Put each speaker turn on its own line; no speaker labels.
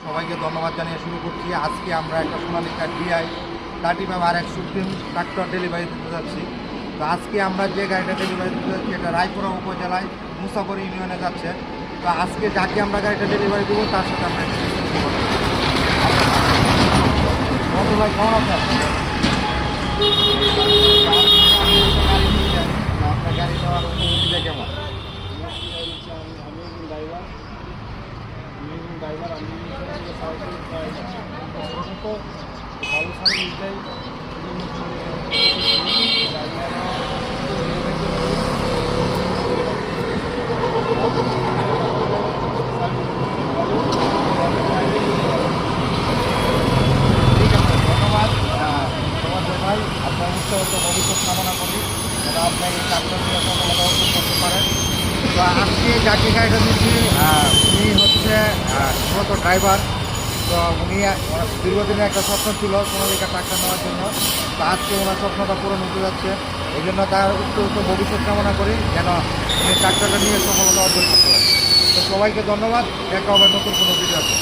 সবাইকে ধন্যবাদ জানিয়ে শুরু করছি। আজকে আমরা একটা Sonalika DI 35 supreme tractor delivery দিতে যাচ্ছি। তো আজকে আমরা যে গাড়িটা ডেলিভারি দিতে যাচ্ছি এটা রায়পুরা উপজেলায় মুসাফর ইউনিয়নে যাচ্ছে। তো আজকে যাকে আমরা গাড়িটা ডেলিভারি দেবো তার সাথে আমরা একটু ভাই কেমন আছেন? আপনার গাড়ি নেওয়ার অনুভূতিটা কেমন?
ড্রাইভার আমি তো ভালো সার্ভিস দেয়।
ঠিক আছে, ধন্যবাদ। তোমাদের ভাই আপনার উচ্চগত ভবিষ্যৎ কামনা করি যেন আপনি এই ট্রাক্টর নিয়ে সফলতা অর্জন করতে পারেন। তো আজকে যাকে গাড়িটা দিচ্ছি উনি হচ্ছে মূলত ড্রাইভার। তো উনি দীর্ঘদিনের একটা স্বপ্ন ছিল সোনালিকা ট্রাক্টর নেওয়ার জন্য। তো আজকে ওনার স্বপ্নটা পূরণ হতে যাচ্ছে। এই জন্য তার উচ্চ ভবিষ্যৎ কামনা করি যেন উনি ট্রাক্টরটা নিয়ে সফলতা অর্জন করতে পারেন। তো সবাইকে ধন্যবাদ। দেখা হবে নতুন কোনো ভিডিও আছে।